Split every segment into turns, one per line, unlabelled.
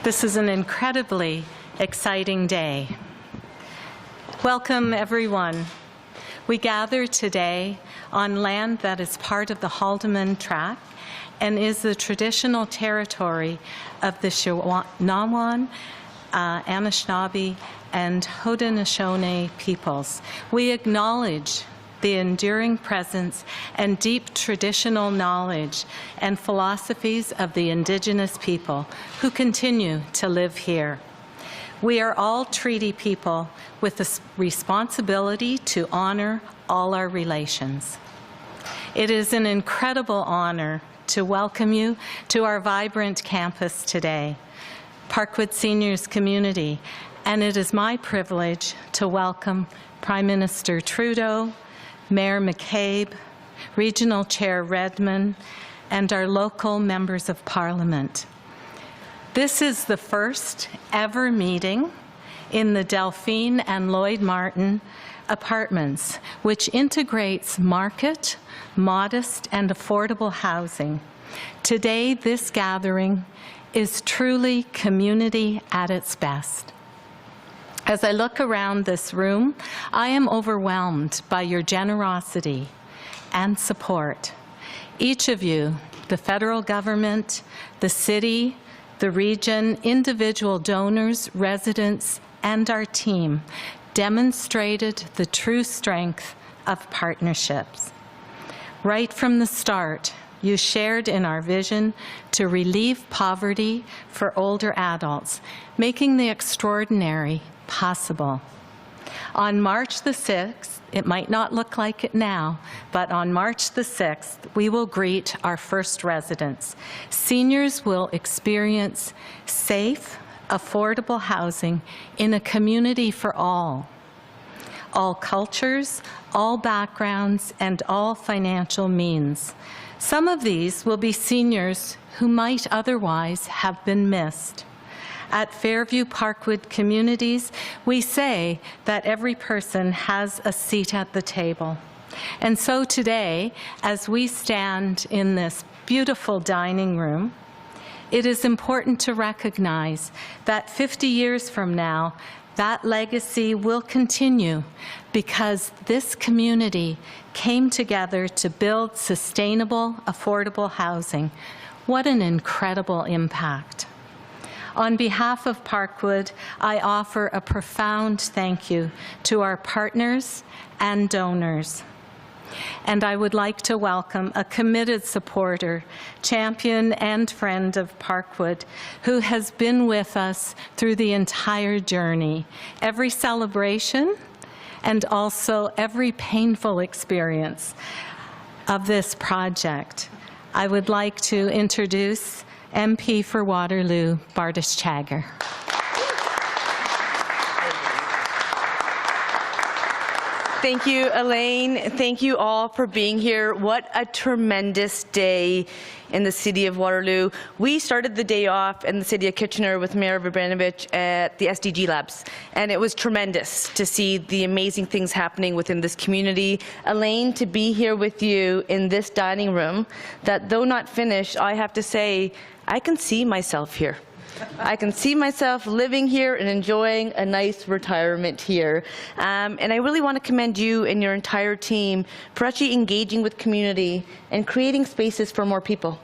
This is an incredibly exciting day. Welcome, everyone. We gather today on land that is part of the Haldimand Tract and is the traditional territory of the Shawanawan, Anishinaabe, and Haudenosaunee peoples. We acknowledge the enduring presence and deep traditional knowledge and philosophies of the Indigenous people who continue to live here. We are all treaty people with the responsibility to honor all our relations. It is an incredible honor to welcome you to our vibrant campus today, Parkwood Seniors Community, and it is my privilege to welcome Prime Minister Trudeau, Mayor McCabe, Regional Chair Redman, and our local members of Parliament. This is the first ever meeting in the Delphine and Lloyd Martin apartments, which integrates market, modest, and affordable housing. Today, this gathering is truly community at its best. As I look around this room, I am overwhelmed by your generosity and support. Each of you, the federal government, the city, the region, individual donors, residents, and our team demonstrated the true strength of partnerships. Right from the start, you shared in our vision to relieve poverty for older adults, making the extraordinary possible. On March the 6th, it might not look like it now, but on March the 6th, we will greet our first residents. Seniors will experience safe, affordable housing in a community for all cultures, all backgrounds, and all financial means. Some of these will be seniors who might otherwise have been missed. At Fairview Parkwood Communities, we say that every person has a seat at the table. And so today, as we stand in this beautiful dining room, it is important to recognize that 50 years from now, that legacy will continue because this community came together to build sustainable, affordable housing. What an incredible impact. On behalf of Parkwood, I offer a profound thank you to our partners and donors. And I would like to welcome a committed supporter, champion and friend of Parkwood, who has been with us through the entire journey, every celebration, and also every painful experience of this project. I would like to introduce MP for Waterloo, Bardish Chagger.
Thank you, Elaine. Thank you all for being here. What a tremendous day in the City of Waterloo. We started the day off in the City of Kitchener with Mayor Vibranovich at the SDG Labs, and it was tremendous to see the amazing things happening within this community. Elaine, to be here with you in this dining room, that though not finished, I have to say, I can see myself here. I can see myself living here and enjoying a nice retirement here. And I really want to commend you and your entire team for actually engaging with community and creating spaces for more people.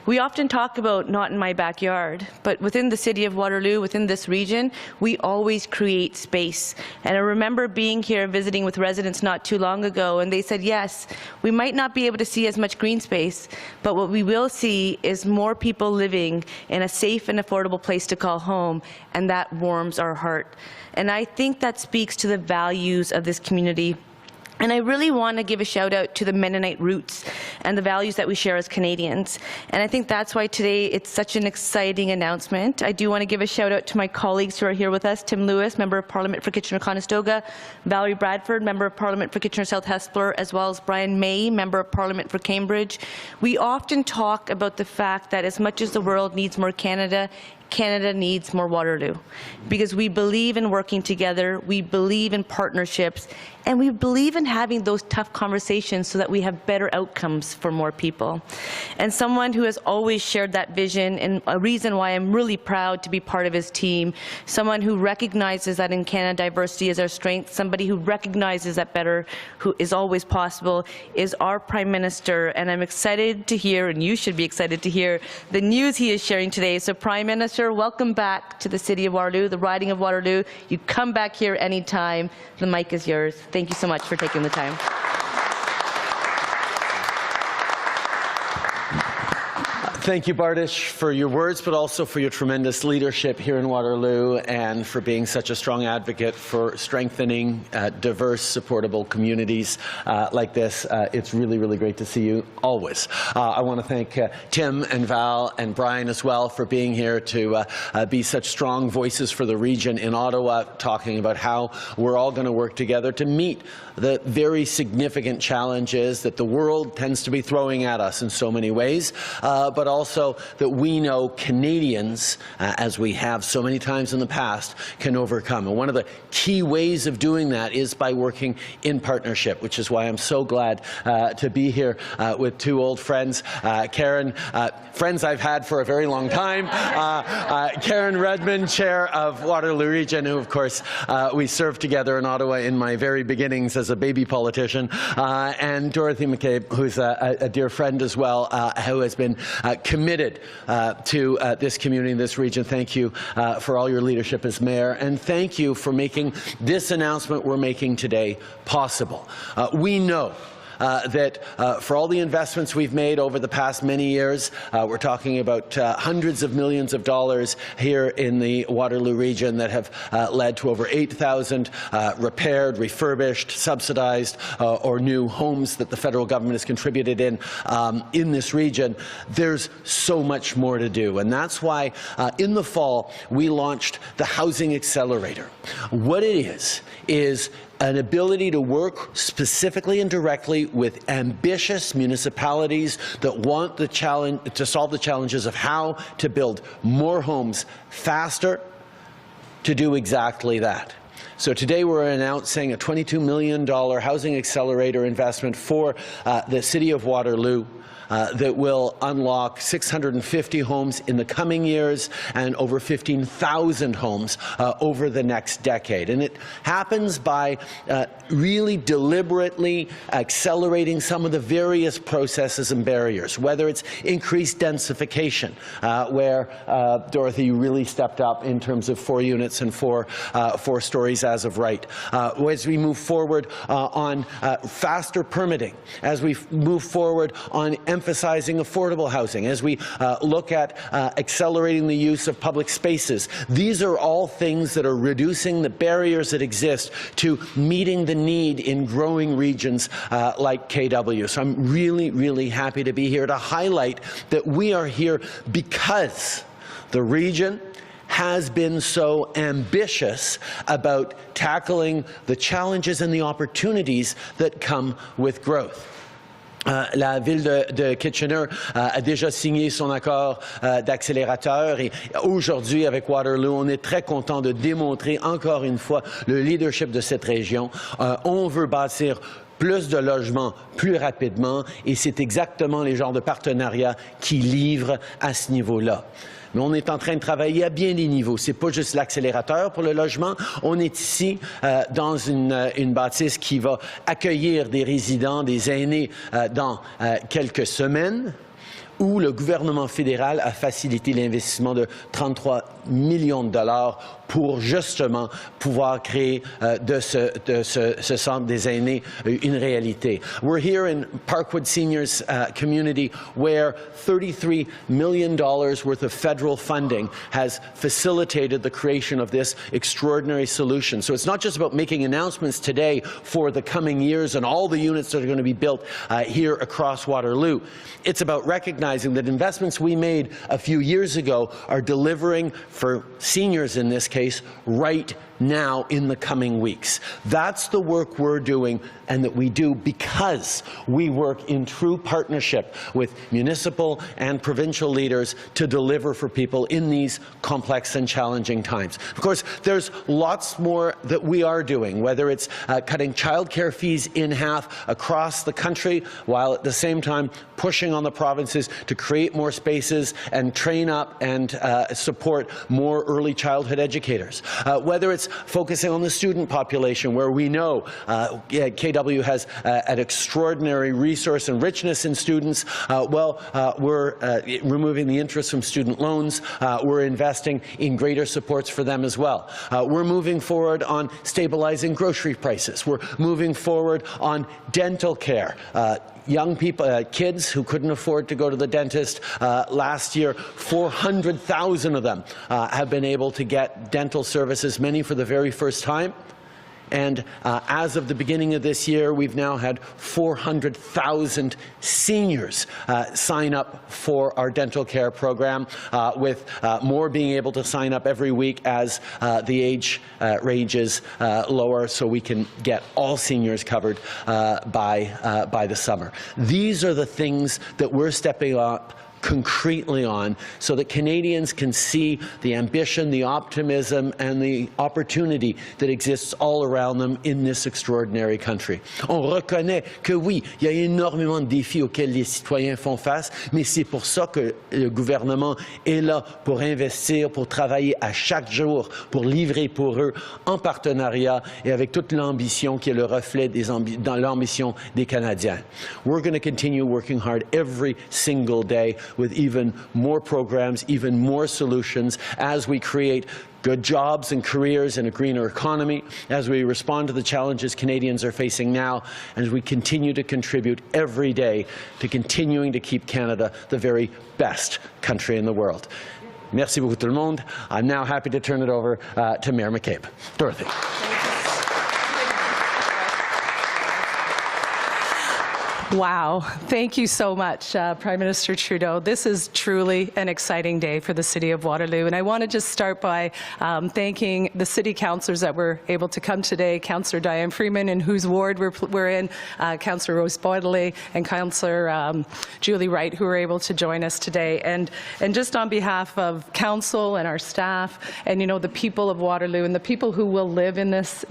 We often talk about not in my backyard, but within the City of Waterloo, within this region, we always create space. And I remember being here visiting with residents not too long ago, and they said, yes, we might not be able to see as much green space, but what we will see is more people living in a safe and affordable place to call home, and that warms our heart. And I think that speaks to the values of this community. And I really want to give a shout out to the Mennonite roots and the values that we share as Canadians. And I think that's why today it's such an exciting announcement. I do want to give a shout out to my colleagues who are here with us, Tim Lewis, Member of Parliament for Kitchener-Conestoga, Valerie Bradford, Member of Parliament for Kitchener-South Hespeler, as well as Brian May, Member of Parliament for Cambridge. We often talk about the fact that as much as the world needs more Canada, Canada needs more Waterloo, because we believe in working together, we believe in partnerships, and we believe in having those tough conversations so that we have better outcomes for more people. And someone who has always shared that vision, and a reason why I'm really proud to be part of his team, someone who recognizes that in Canada diversity is our strength, somebody who recognizes that better who is always possible, is our Prime Minister. And I'm excited to hear, and you should be excited to hear, the news he is sharing today. So Prime Minister, welcome back to the City of Waterloo, the riding of Waterloo. You come back here anytime. The mic is yours. Thank you so much for taking the time.
Thank you, Bardish, for your words, but also for your tremendous leadership here in Waterloo and for being such a strong advocate for strengthening diverse, supportable communities like this. It's really, really great to see you always. I want to thank Tim and Val and Brian as well for being here to be such strong voices for the region in Ottawa, talking about how we're all going to work together to meet the very significant challenges that the world tends to be throwing at us in so many ways, but also that we know Canadians, as we have so many times in the past, can overcome. And one of the key ways of doing that is by working in partnership, which is why I'm so glad to be here with two old friends, Karen, friends I've had for a very long time, Karen Redman, Chair of Waterloo Region, who of course we served together in Ottawa in my very beginnings as a baby politician, and Dorothy McCabe, who's a dear friend as well, who has been committed to this community, this region. Thank you for all your leadership as mayor, and thank you for making this announcement we're making today possible. We know that for all the investments we've made over the past many years, we're talking about hundreds of millions of dollars here in the Waterloo region that have led to over 8,000 repaired, refurbished, subsidized or new homes that the federal government has contributed in this region. There's so much more to do, and that's why in the fall we launched the Housing Accelerator. What it is an ability to work specifically and directly with ambitious municipalities that want the challenge to solve the challenges of how to build more homes faster, to do exactly that. So today we're announcing a $22 million Housing Accelerator investment for the City of Waterloo that will unlock 650 homes in the coming years and over 15,000 homes over the next decade. And it happens by really deliberately accelerating some of the various processes and barriers, whether it's increased densification, where Dorothy really stepped up in terms of 4 units and 4 stories as of right. As we move forward on faster permitting, as we move forward on emphasizing affordable housing, as we look at accelerating the use of public spaces. These are all things that are reducing the barriers that exist to meeting the need in growing regions like KW. So I'm really, really happy to be here to highlight that we are here because the region has been so ambitious about tackling the challenges and the opportunities that come with growth. La ville de Kitchener a déjà signé son accord d'accélérateur et aujourd'hui avec Waterloo, on est très content de démontrer encore une fois le leadership de cette région. On veut bâtir plus de logements plus rapidement et c'est exactement les genres de partenariats qui livrent à ce niveau-là. Mais on est en train de travailler à bien des niveaux. Ce n'est pas juste l'accélérateur pour le logement. On est ici dans une bâtisse qui va accueillir des résidents, des aînés dans quelques semaines, où le gouvernement fédéral a facilité l'investissement de 33 millions de dollars pour justement pouvoir créer de ce centre des aînés une réalité. We're here in Parkwood Seniors community where $33 million worth of federal funding has facilitated the creation of this extraordinary solution. So it's not just about making announcements today for the coming years and all the units that are going to be built here across Waterloo. It's about recognizing that investments we made a few years ago are delivering for seniors in this case right now in the coming weeks. That's the work we're doing, and that we do because we work in true partnership with municipal and provincial leaders to deliver for people in these complex and challenging times. Of course, there's lots more that we are doing, whether it's cutting childcare fees in half across the country, while at the same time pushing on the provinces to create more spaces and train up and support more early childhood educators. Whether it's focusing on the student population, where we know KW has an extraordinary resource and richness in students. We're removing the interest from student loans. We're investing in greater supports for them as well. We're moving forward on stabilizing grocery prices. We're moving forward on dental care. Young people, kids who couldn't afford to go to the dentist last year, 400,000 of them have been able to get dental services, many for the very first time. And as of the beginning of this year, we've now had 400,000 seniors sign up for our dental care program, with more being able to sign up every week as the age range is lower, so we can get all seniors covered by the summer. These are the things that we're stepping up concretely on, so that Canadians can see the ambition, the optimism and the opportunity that exists all around them in this extraordinary country. On reconnaît que oui, il y a énormément de défis auxquels les citoyens font face, mais c'est pour ça que le gouvernement est là pour investir, pour travailler à chaque jour, pour livrer pour eux en partenariat et avec toute l'ambition qui est le reflet dans l'ambition des Canadiens. We're going to continue working hard every single day with even more programs, even more solutions, as we create good jobs and careers in a greener economy, as we respond to the challenges Canadians are facing now, and as we continue to contribute every day to continuing to keep Canada the very best country in the world. Merci beaucoup tout le monde. I'm now happy to turn it over to Mayor McCabe. Dorothy.
Wow. Thank you so much, Prime Minister Trudeau. This is truly an exciting day for the City of Waterloo. And I want to just start by thanking the City Councillors that were able to come today, Councillor Diane Freeman, in whose ward we're in, Councillor Rose Boydley, and Councillor Julie Wright, who were able to join us today. And just on behalf of Council and our staff, and the people of Waterloo, and the people who will live in this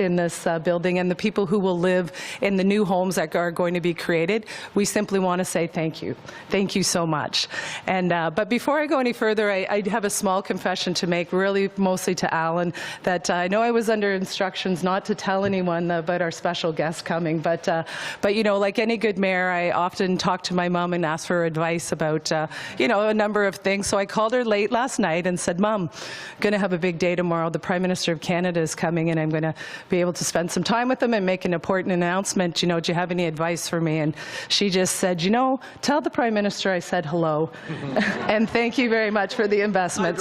building, and the people who will live in the new homes that are going to be created, we simply want to say thank you. Thank you so much. And but before I go any further, I have a small confession to make, really mostly to Alan, that I know I was under instructions not to tell anyone about our special guest coming, but like any good mayor, I often talk to my mom and ask for advice about a number of things. So I called her late last night and said, Mom, I'm going to have a big day tomorrow. The Prime Minister of Canada is coming, and I'm going to be able to spend some time with him and make an important announcement. Do you have any advice for me? And she just said, tell the Prime Minister I said hello. And thank you very much for the investment.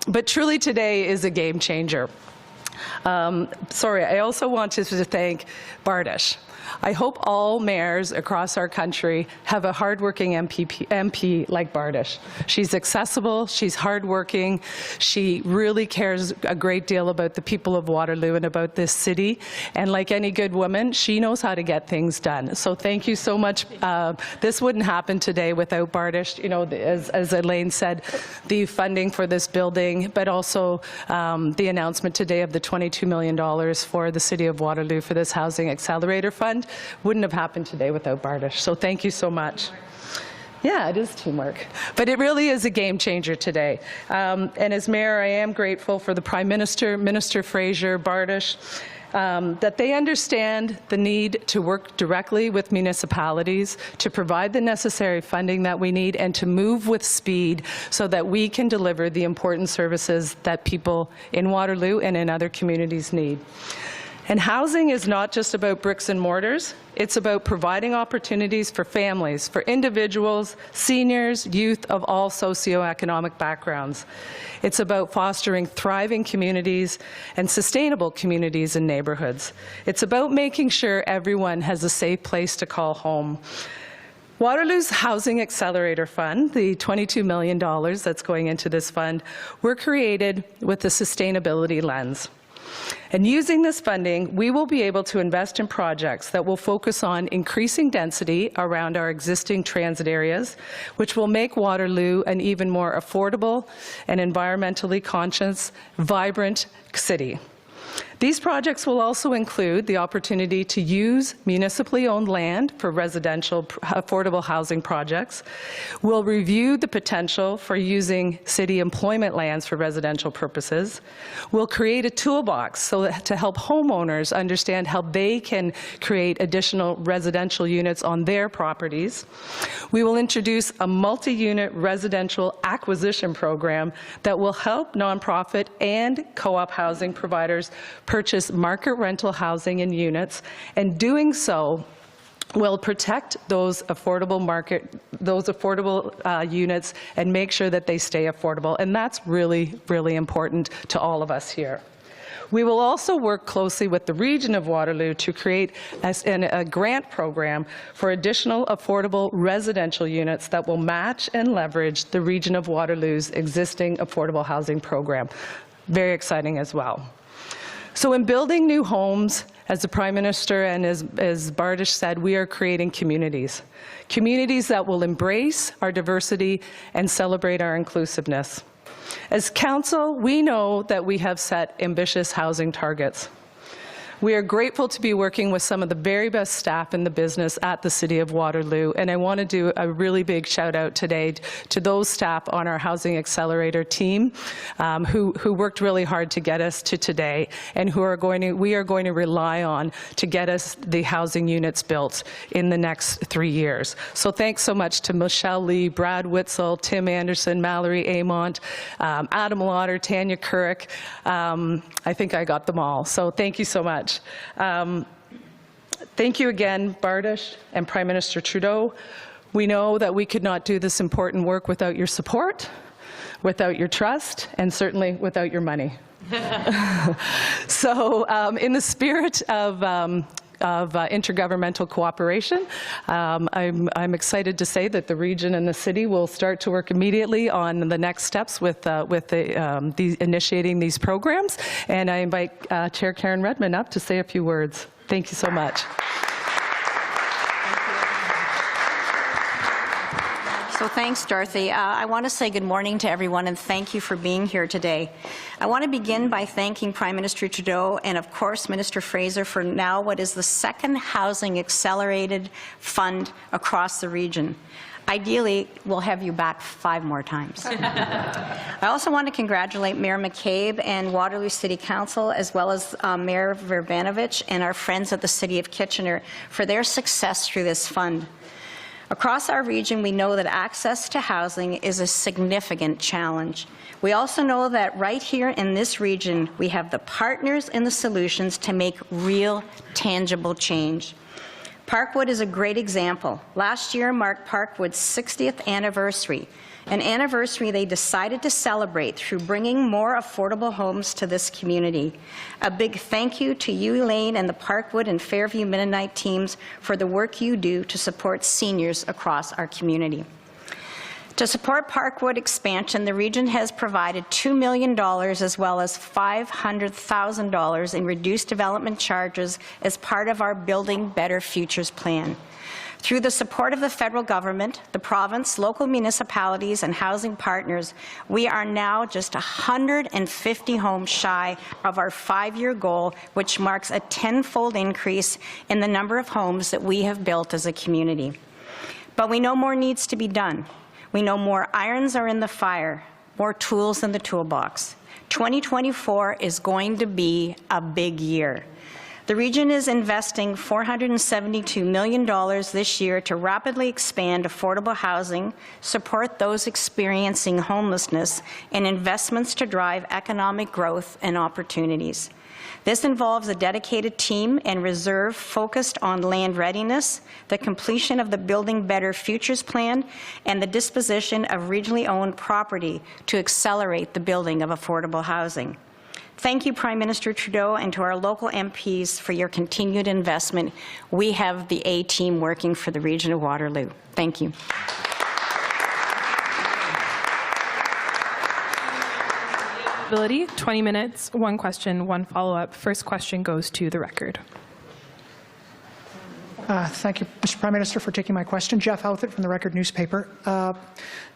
But truly today is a game changer. I also wanted to thank Bardish. I hope all mayors across our country have a hardworking MP like Bardish. She's accessible, she's hardworking, she really cares a great deal about the people of Waterloo and about this city, and like any good woman, she knows how to get things done. So thank you so much. This wouldn't happen today without Bardish. As Elaine said, the funding for this building, but also the announcement today of the $22 million for the City of Waterloo for this Housing Accelerator Fund wouldn't have happened today without Bardish. So thank you so much. Yeah, it is teamwork. But it really is a game changer today. And as Mayor, I am grateful for the Prime Minister, Minister Fraser, Bardish, that they understand the need to work directly with municipalities to provide the necessary funding that we need and to move with speed so that we can deliver the important services that people in Waterloo and in other communities need. And housing is not just about bricks and mortars. It's about providing opportunities for families, for individuals, seniors, youth of all socioeconomic backgrounds. It's about fostering thriving communities and sustainable communities and neighborhoods. It's about making sure everyone has a safe place to call home. Waterloo's Housing Accelerator Fund, the $22 million that's going into this fund, were created with a sustainability lens. And using this funding, we will be able to invest in projects that will focus on increasing density around our existing transit areas, which will make Waterloo an even more affordable and environmentally conscious, vibrant city. These projects will also include the opportunity to use municipally owned land for residential affordable housing projects. We'll review the potential for using city employment lands for residential purposes. We'll create a toolbox to help homeowners understand how they can create additional residential units on their properties. We will introduce a multi-unit residential acquisition program that will help nonprofit and co-op housing providers purchase market rental housing in units, and doing so will protect those affordable units and make sure that they stay affordable. And that's really, really important to all of us here. We will also work closely with the region of Waterloo to create a grant program for additional affordable residential units that will match and leverage the region of Waterloo's existing affordable housing program. Very exciting as well. So in building new homes, as the Prime Minister and as Bardish said, we are creating communities. Communities that will embrace our diversity and celebrate our inclusiveness. As Council, we know that we have set ambitious housing targets. We are grateful to be working with some of the very best staff in the business at the City of Waterloo, and I want to do a really big shout out today to those staff on our Housing Accelerator team who worked really hard to get us to today, and we are going to rely on to get us the housing units built in the next 3 years. So thanks so much to Michelle Lee, Brad Witzel, Tim Anderson, Mallory Amont, Adam Lauder, Tanya Couric. I think I got them all, so thank you so much. Thank you again, Bardish and Prime Minister Trudeau. We know that we could not do this important work without your support, without your trust, and certainly without your money. So in the spirit of intergovernmental cooperation. I'm excited to say that the region and the city will start to work immediately on the next steps with initiating these programs. And I invite Chair Karen Redman up to say a few words. Thank you so much.
So thanks, Dorothy. I want to say good morning to everyone and thank you for being here today. I want to begin by thanking Prime Minister Trudeau and, of course, Minister Fraser for now what is the second Housing Accelerated Fund across the region. Ideally, we'll have you back 5 more times. I also want to congratulate Mayor McCabe and Waterloo City Council, as well as Mayor Verbanovich and our friends at the City of Kitchener for their success through this fund. Across our region, we know that access to housing is a significant challenge. We also know that right here in this region, we have the partners and the solutions to make real, tangible change. Parkwood is a great example. Last year marked Parkwood's 60th anniversary, an anniversary they decided to celebrate through bringing more affordable homes to this community. A big thank you to you, Elaine, and the Parkwood and Fairview Mennonite teams for the work you do to support seniors across our community. To support Parkwood expansion, the region has provided $2 million as well as $500,000 in reduced development charges as part of our Building Better Futures plan. Through the support of the federal government, the province, local municipalities, and housing partners, we are now just 150 homes shy of our 5-year goal, which marks a 10-fold increase in the number of homes that we have built as a community. But we know more needs to be done. We know more irons are in the fire, more tools in the toolbox. 2024 is going to be a big year. The region is investing $472 million this year to rapidly expand affordable housing, support those experiencing homelessness, and investments to drive economic growth and opportunities. This involves a dedicated team and reserve focused on land readiness, the completion of the Building Better Futures plan, and the disposition of regionally owned property to accelerate the building of affordable housing. Thank you, Prime Minister Trudeau, and to our local MPs for your continued investment. We have the A-team working for the region of Waterloo. Thank you.
20 minutes, one question, one follow-up. First question goes to the record.
Thank you, Mr. Prime Minister, for taking my question. Jeff Outfit from the Record newspaper.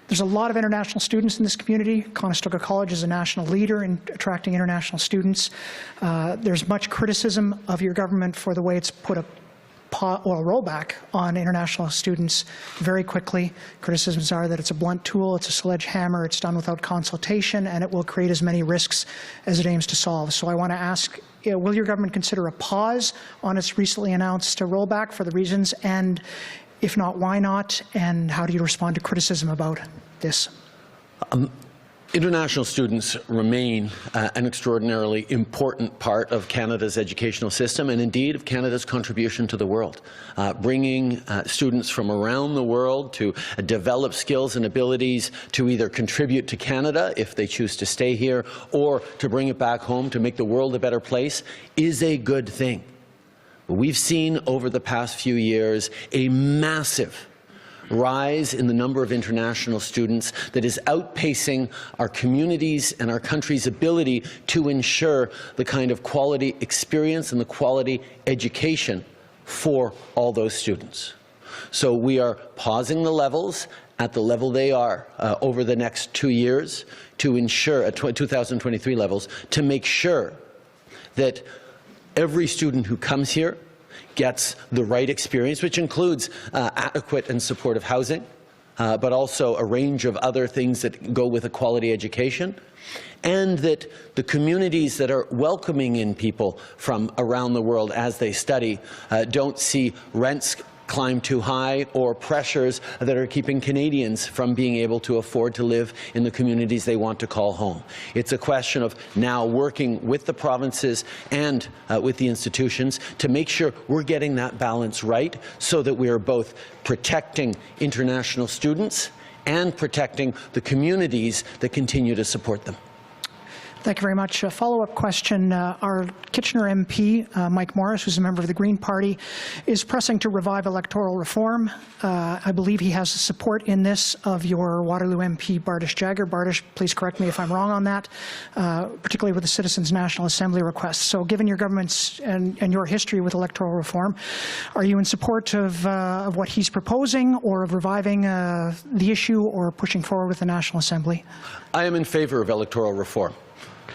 There's a lot of international students in this community. Conestoga College is a national leader in attracting international students. There's much criticism of your government for the way it's put a rollback on international students very quickly. Criticisms are that it's a blunt tool, it's a sledgehammer, it's done without consultation, and it will create as many risks as it aims to solve. So I want to ask, will your government consider a pause on its recently announced rollback for the reasons, and if not, why not, and how do you respond to criticism about this?
International students remain an extraordinarily important part of Canada's educational system and indeed of Canada's contribution to the world. Bringing students from around the world to develop skills and abilities to either contribute to Canada if they choose to stay here or to bring it back home to make the world a better place is a good thing. We've seen over the past few years a massive rise in the number of international students that is outpacing our communities and our country's ability to ensure the kind of quality experience and the quality education for all those students. So we are pausing the levels at the level they are over the next 2 years to ensure, 2023 levels, to make sure that every student who comes here gets the right experience, which includes adequate and supportive housing, but also a range of other things that go with a quality education, and that the communities that are welcoming in people from around the world as they study don't see rents climb too high or pressures that are keeping Canadians from being able to afford to live in the communities they want to call home. It's a question of now working with the provinces and with the institutions to make sure we're getting that balance right so that we are both protecting international students and protecting the communities that continue to support them.
Thank you very much. A follow-up question. Our Kitchener MP, Mike Morris, who's a member of the Green Party, is pressing to revive electoral reform. I believe he has support in this of your Waterloo MP, Bardish Chagger. Bardish, please correct me if I'm wrong on that, particularly with the Citizens National Assembly request. So given your government's and your history with electoral reform, are you in support of what he's proposing or of reviving the issue or pushing forward with the National Assembly?
I am in favor of electoral reform.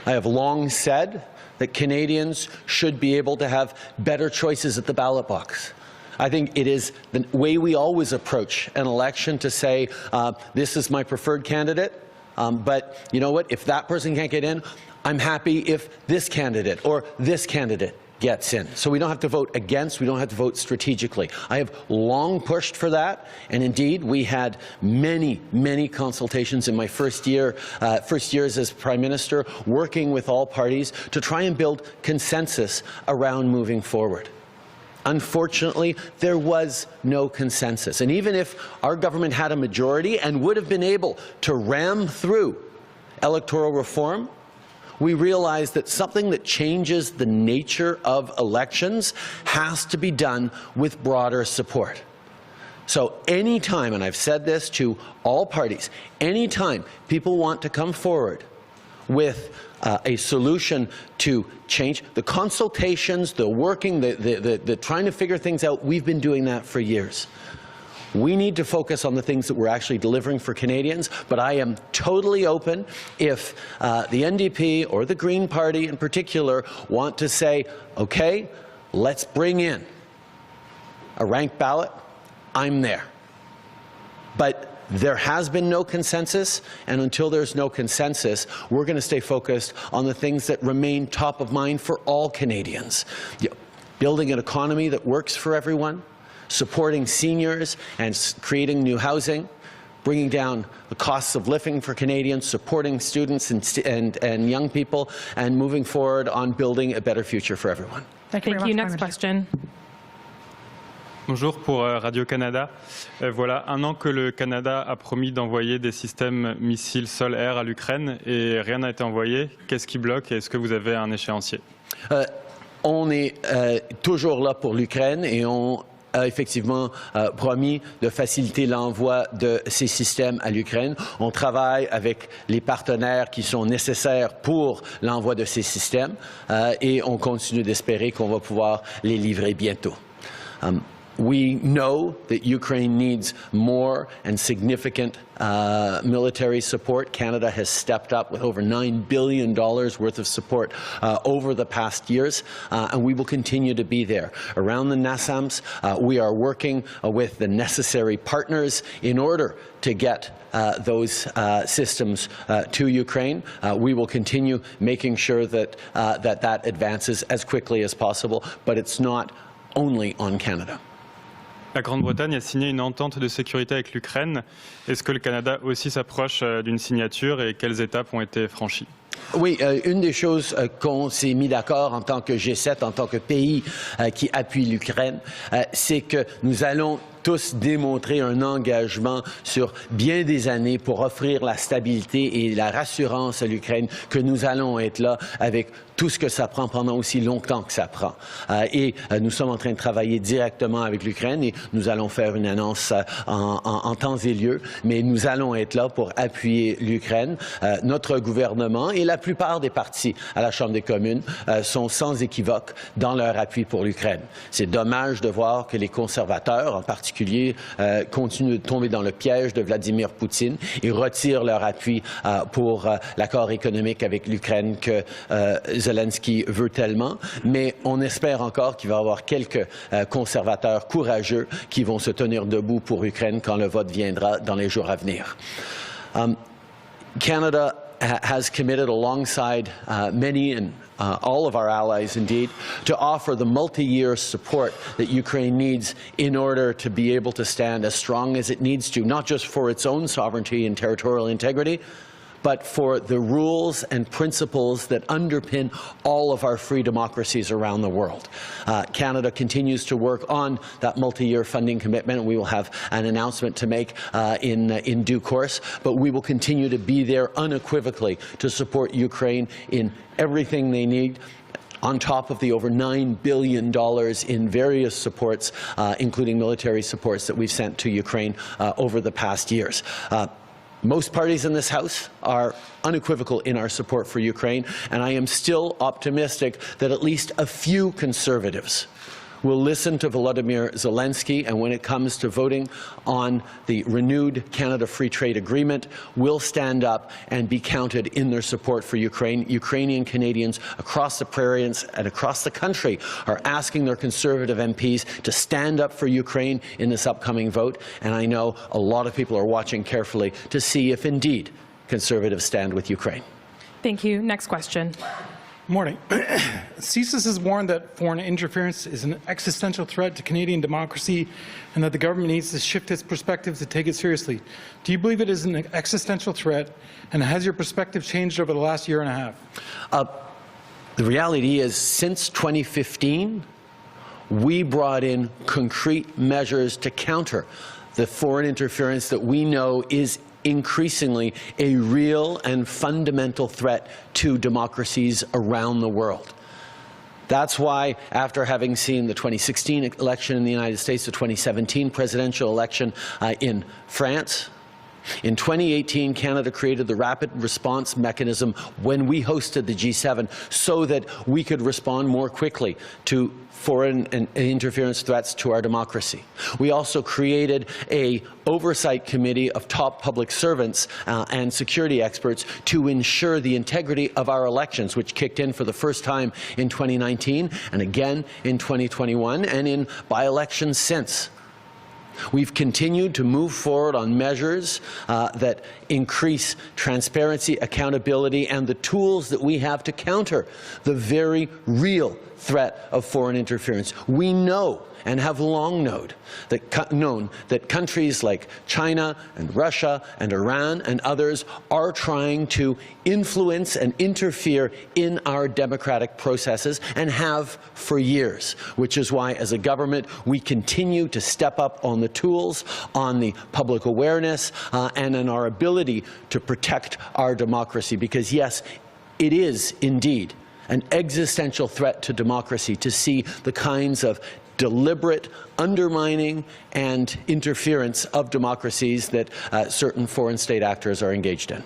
I have long said that Canadians should be able to have better choices at the ballot box. I think it is the way we always approach an election to say, this is my preferred candidate, but you know what, if that person can't get in, I'm happy if this candidate or this candidate gets in. So we don't have to vote against, we don't have to vote strategically. I have long pushed for that, and indeed we had many, many consultations in my first years as Prime Minister, working with all parties to try and build consensus around moving forward. Unfortunately, there was no consensus, and even if our government had a majority and would have been able to ram through electoral reform, we realize that something that changes the nature of elections has to be done with broader support. So anytime, and I've said this to all parties, anytime people want to come forward with a solution to change, the consultations, the working, the trying to figure things out, we've been doing that for years. We need to focus on the things that we're actually delivering for Canadians, but I am totally open if the NDP or the Green Party in particular want to say, okay, let's bring in a ranked ballot. I'm there. But there has been no consensus, and until there's no consensus, we're going to stay focused on the things that remain top of mind for all Canadians. Building an economy that works for everyone, supporting seniors and creating new housing, bringing down the costs of living for Canadians, supporting students and young people, and moving forward on building a better future for everyone.
Thank you very much,
Next question.
Bonjour pour Radio-Canada. Voilà un an que le Canada a promis d'envoyer des systèmes missiles sol-air à l'Ukraine et rien n'a été envoyé. Qu'est-ce qui bloque et est-ce que vous avez un échéancier?
On est toujours là pour l'Ukraine et on a effectivement promis de faciliter l'envoi de ces systèmes à l'Ukraine. On travaille avec les partenaires qui sont nécessaires pour l'envoi de ces systèmes et on continue d'espérer qu'on va pouvoir les livrer bientôt. We know that Ukraine needs more and significant military support. Canada has stepped up with over $9 billion worth of support over the past years, and we will continue to be there. Around the NASAMS, we are working with the necessary partners in order to get those systems to Ukraine. We will continue making sure that that advances as quickly as possible, but it's not only on Canada.
La Grande-Bretagne a signé une entente de sécurité avec l'Ukraine. Est-ce que le Canada aussi s'approche d'une signature et quelles étapes ont été franchies?
Oui, une des choses qu'on s'est mis d'accord en tant que G7, en tant que pays qui appuie l'Ukraine, c'est que nous allons tous démontrer un engagement sur bien des années pour offrir la stabilité et la rassurance à l'Ukraine que nous allons être là avec tout ce que ça prend pendant aussi longtemps que ça prend. Et nous sommes en train de travailler directement avec l'Ukraine et nous allons faire une annonce en temps et lieu, mais nous allons être là pour appuyer l'Ukraine. Notre gouvernement et la plupart des partis à la Chambre des communes sont sans équivoque dans leur appui pour l'Ukraine. C'est dommage de voir que les conservateurs, en particulier, continuent de tomber dans le piège de Vladimir Poutine et retirent leur appui pour l'accord économique avec l'Ukraine que Zelensky veut tellement, mais on espère encore qu'il va y avoir quelques conservateurs courageux qui vont se tenir debout pour l'Ukraine quand le vote viendra dans les jours à venir. Canada has committed alongside many and all of our allies, indeed, to offer the multi-year support that Ukraine needs in order to be able to stand as strong as it needs to, not just for its own sovereignty and territorial integrity, but for the rules and principles that underpin all of our free democracies around the world. Canada continues to work on that multi-year funding commitment, and we will have an announcement to make in due course, but we will continue to be there unequivocally to support Ukraine in everything they need, on top of the over $9 billion in various supports, including military supports that we've sent to Ukraine over the past years. Most parties in this House are unequivocal in our support for Ukraine, and I am still optimistic that at least a few Conservatives will listen to Volodymyr Zelensky, and when it comes to voting on the renewed Canada Free Trade Agreement, will stand up and be counted in their support for Ukraine. Ukrainian Canadians across the prairies and across the country are asking their Conservative MPs to stand up for Ukraine in this upcoming vote, and I know a lot of people are watching carefully to see if indeed Conservatives stand with Ukraine.
Thank you. Next question.
Morning. CSIS has warned that foreign interference is an existential threat to Canadian democracy and that the government needs to shift its perspective to take it seriously. Do you believe it is an existential threat, and has your perspective changed over the last year and a half?
The reality is, since 2015, we brought in concrete measures to counter the foreign interference that we know is increasingly a real and fundamental threat to democracies around the world. That's why, after having seen the 2016 election in the United States, the 2017 presidential election in France, in 2018, Canada created the rapid response mechanism when we hosted the G7 so that we could respond more quickly to foreign interference threats to our democracy. We also created an oversight committee of top public servants and security experts to ensure the integrity of our elections, which kicked in for the first time in 2019 and again in 2021 and in by-elections since. We've continued to move forward on measures that increase transparency, accountability, and the tools that we have to counter the very real threat of foreign interference. We know and have long known that countries like China and Russia and Iran and others are trying to influence and interfere in our democratic processes and have for years, which is why as a government we continue to step up on the tools, on the public awareness, and in our ability to protect our democracy, because yes, it is indeed an existential threat to democracy to see the kinds of deliberate undermining and interference of democracies that certain foreign state actors are engaged in.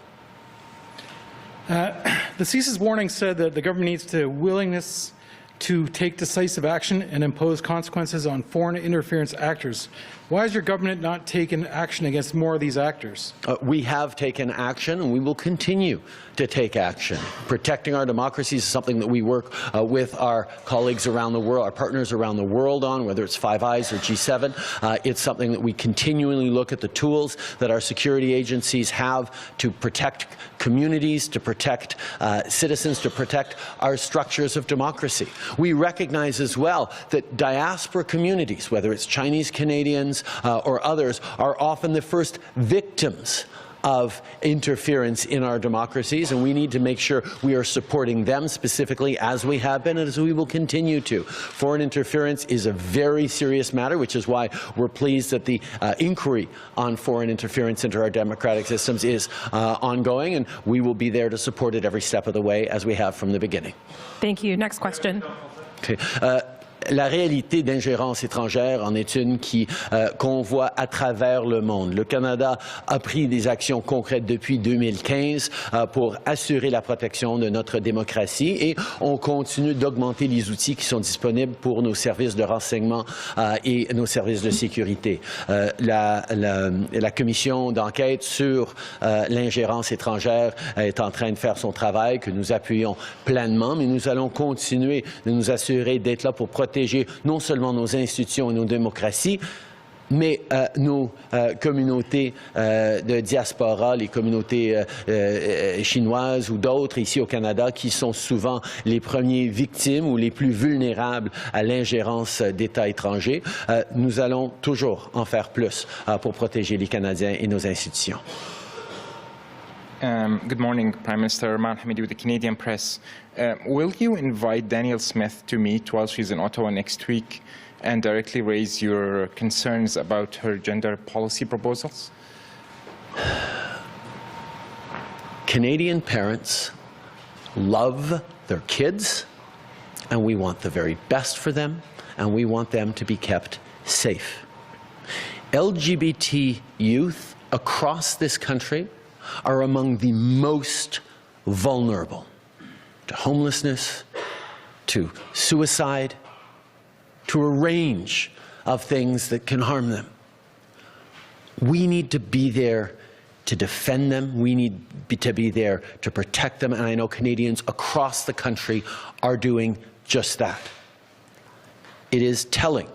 The CSIS warning said that the government needs to willingness to take decisive action and impose consequences on foreign interference actors. Why has your government not taken action against more of these actors?
We have taken action, and we will continue to take action. Protecting our democracies is something that we work with our colleagues around the world, our partners around the world on, whether it's Five Eyes or G7. It's something that we continually look at the tools that our security agencies have to protect communities, to protect citizens, to protect our structures of democracy. We recognize as well that diaspora communities, whether it's Chinese Canadians or others, are often the first victims of interference in our democracies, and we need to make sure we are supporting them specifically, as we have been and as we will continue to. Foreign interference is a very serious matter, which is why we're pleased that the inquiry on foreign interference into our democratic systems is ongoing, and we will be there to support it every step of the way, as we have from the beginning.
Thank you. Next question.
Okay. La réalité d'ingérence étrangère en est une qu'on voit à travers le monde. Le Canada a pris des actions concrètes depuis 2015 pour assurer la protection de notre démocratie, et on continue d'augmenter les outils qui sont disponibles pour nos services de renseignement et nos services de sécurité. La commission d'enquête sur l'ingérence étrangère est en train de faire son travail, que nous appuyons pleinement, mais nous allons continuer de nous assurer d'être là pour protéger non seulement nos institutions et nos démocraties, mais nos communautés de diaspora, les communautés chinoises ou d'autres ici au Canada, qui sont souvent les premiers victimes ou les plus vulnérables à l'ingérence d'États étrangers. Nous allons toujours en faire plus pour protéger les Canadiens et nos institutions.
Good morning, Prime Minister. Mark Hamidi with the Canadian Press. Will you invite Danielle Smith to meet while she's in Ottawa next week and directly raise your concerns about her gender policy proposals?
Canadian parents love their kids, and we want the very best for them, and we want them to be kept safe. LGBT youth across this country are among the most vulnerable to homelessness, to suicide, to a range of things that can harm them. We need to be there to defend them. We need to be there to protect them, and I know Canadians across the country are doing just that. It is telling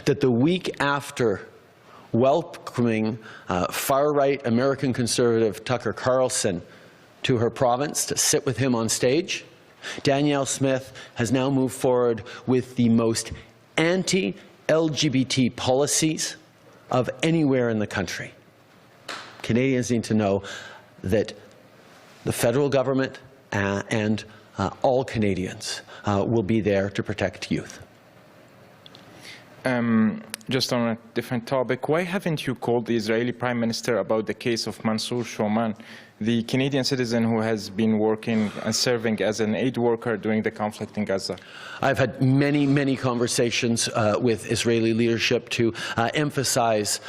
that the week after welcoming far-right American conservative Tucker Carlson to her province to sit with him on stage, Danielle Smith has now moved forward with the most anti-LGBT policies of anywhere in the country. Canadians need to know that the federal government and all Canadians will be there to protect youth.
Just on a different topic, why haven't you called the Israeli Prime Minister about the case of Mansour Shoman, the Canadian citizen who has been working and serving as an aid worker during the conflict in Gaza?
I've had many conversations with Israeli leadership to emphasize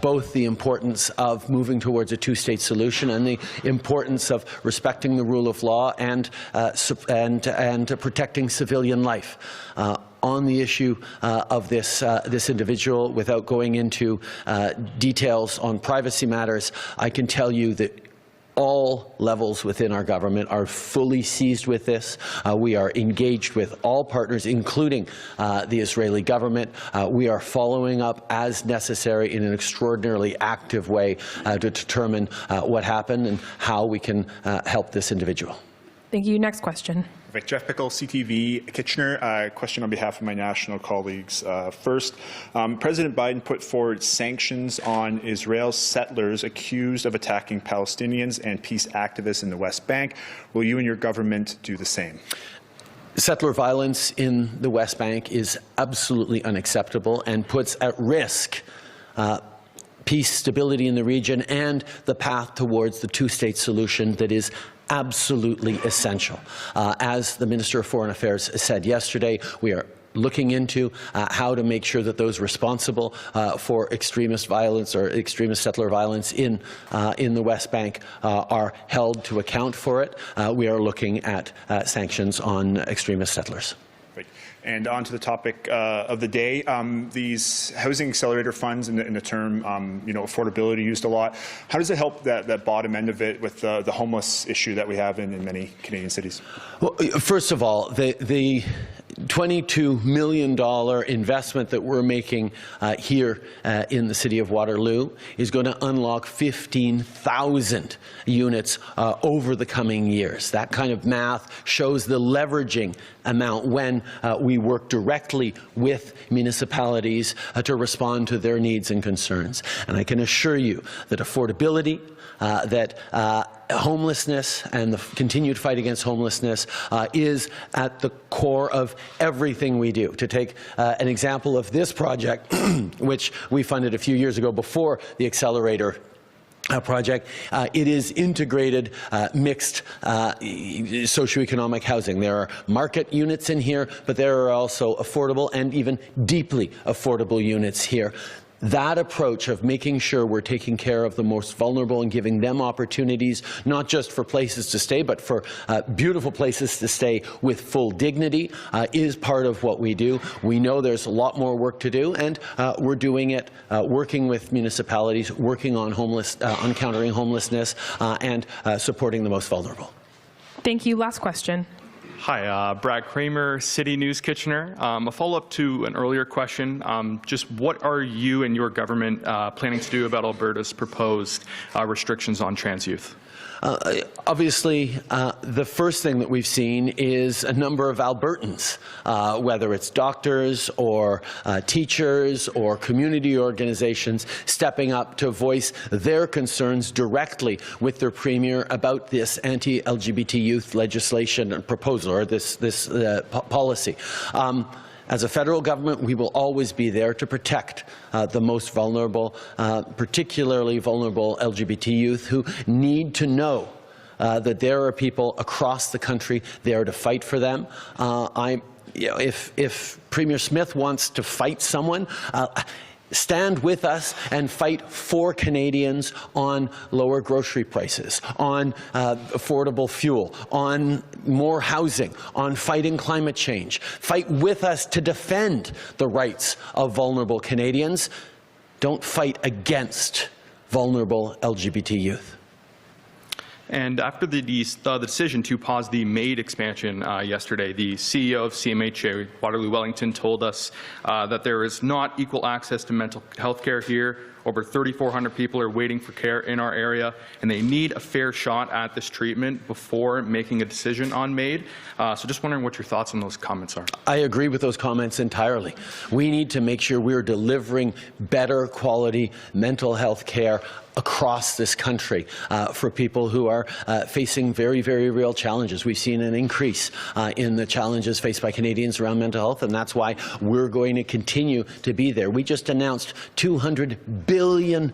both the importance of moving towards a two-state solution and the importance of respecting the rule of law and protecting civilian life. On the issue of this individual, without going into details on privacy matters, I can tell you that all levels within our government are fully seized with this. We are engaged with all partners, including the Israeli government. We are following up as necessary in an extraordinarily active way to determine what happened and how we can help this individual.
Thank you. Next question.
Jeff Pickle, CTV Kitchener. Question on behalf of my national colleagues. First, President Biden put forward sanctions on Israel's settlers accused of attacking Palestinians and peace activists in the West Bank. Will you and your government do the same?
Settler violence in the West Bank is absolutely unacceptable and puts at risk peace, stability in the region, and the path towards the two-state solution that is absolutely essential. As the Minister of Foreign Affairs said yesterday, we are looking into how to make sure that those responsible for extremist violence or extremist settler violence in the West Bank are held to account for it. We are looking at sanctions on extremist settlers.
And on to the topic of the day, these housing accelerator funds, in the term affordability used a lot. How does it help that bottom end of it with the homeless issue that we have in many Canadian cities?
Well, first of all, the $22 million investment that we're making here in the city of Waterloo is going to unlock 15,000 units over the coming years. That kind of math shows the leveraging amount when we work directly with municipalities to respond to their needs and concerns. And I can assure you that affordability, that homelessness and the continued fight against homelessness is at the core of everything we do. To take an example of this project, which we funded a few years ago before the Accelerator project, it is integrated mixed socioeconomic housing. There are market units in here, but there are also affordable and even deeply affordable units here. That approach of making sure we're taking care of the most vulnerable and giving them opportunities, not just for places to stay, but for beautiful places to stay with full dignity, is part of what we do. We know there's a lot more work to do, and we're doing it, working with municipalities, working on on countering homelessness, and supporting the most vulnerable.
Thank you. Last question.
Hi, Brad Kramer, City News Kitchener. A follow-up to an earlier question. Just what are you and your government planning to do about Alberta's proposed restrictions on trans youth?
Obviously, the first thing that we've seen is a number of Albertans, whether it's doctors or teachers or community organizations, stepping up to voice their concerns directly with their Premier about this anti-LGBT youth legislation and proposal, or this policy. As a federal government, we will always be there to protect the most vulnerable, particularly vulnerable LGBT youth who need to know that there are people across the country there to fight for them. If Premier Smith wants to fight someone, stand with us and fight for Canadians on lower grocery prices, on affordable fuel, on more housing, on fighting climate change. Fight with us to defend the rights of vulnerable Canadians. Don't fight against vulnerable LGBT youth.
And after the decision to pause the MAID expansion yesterday, the CEO of CMHA, Waterloo Wellington, told us that there is not equal access to mental health care here. Over 3,400 people are waiting for care in our area, and they need a fair shot at this treatment before making a decision on MAID. So just wondering what your thoughts on those comments are.
I agree with those comments entirely. We need to make sure we're delivering better quality mental health care across this country for people who are facing very, very real challenges. We've seen an increase in the challenges faced by Canadians around mental health, and that's why we're going to continue to be there. We just announced $200 billion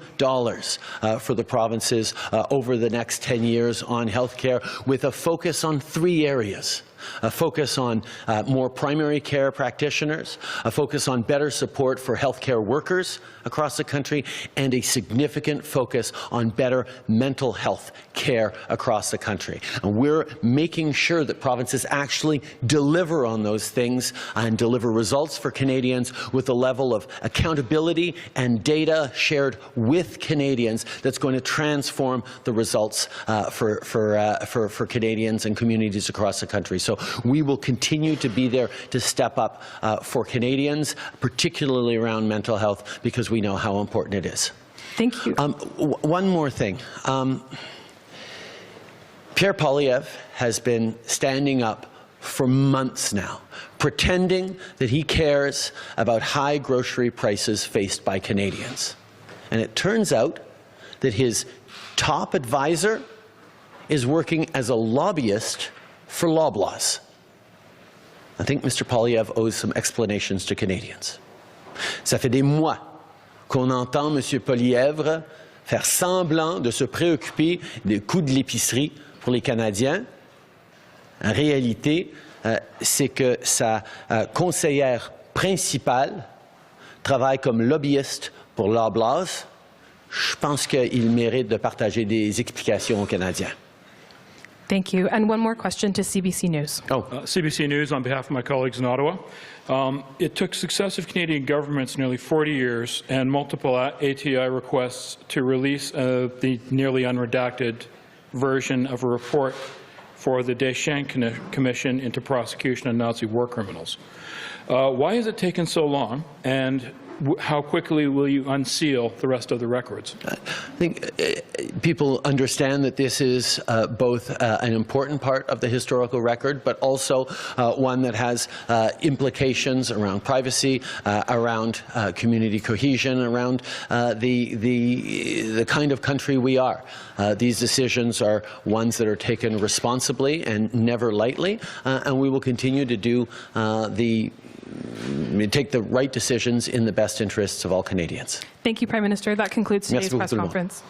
for the provinces over the next 10 years on health care, with a focus on 3 areas. a focus on more primary care practitioners, a focus on better support for healthcare workers across the country, and a significant focus on better mental health care across the country. And we're making sure that provinces actually deliver on those things and deliver results for Canadians with a level of accountability and data shared with Canadians that's going to transform the results for Canadians and communities across the country. So we will continue to be there to step up for Canadians, particularly around mental health, because we know how important it is.
Thank you.
One more thing. Pierre Poilievre has been standing up for months now, pretending that he cares about high grocery prices faced by Canadians. And it turns out that his top advisor is working as a lobbyist for Loblaws. I think Mr. Poilievre owes some explanations to Canadians. Ça fait des mois qu'on entend M. Poilievre faire semblant de se préoccuper des coûts de l'épicerie pour les Canadiens. En réalité, c'est que sa conseillère principale travaille comme lobbyiste pour Loblaws. Je pense qu'il mérite de partager des explications aux Canadiens.
Thank you. And one more question to CBC News.
CBC News, on behalf of my colleagues in Ottawa. It took successive Canadian governments nearly 40 years and multiple ATI requests to release the nearly unredacted version of a report for the Deschamps Commission into prosecution of Nazi war criminals. Why has it taken so long, and how quickly will you unseal the rest of the records?
I think people understand that this is both an important part of the historical record, but also one that has implications around privacy, around community cohesion, around the kind of country we are. These decisions are ones that are taken responsibly and never lightly, and we will continue to do take the right decisions in the best interests of all Canadians.
Thank you, Prime Minister. That concludes today's press conference.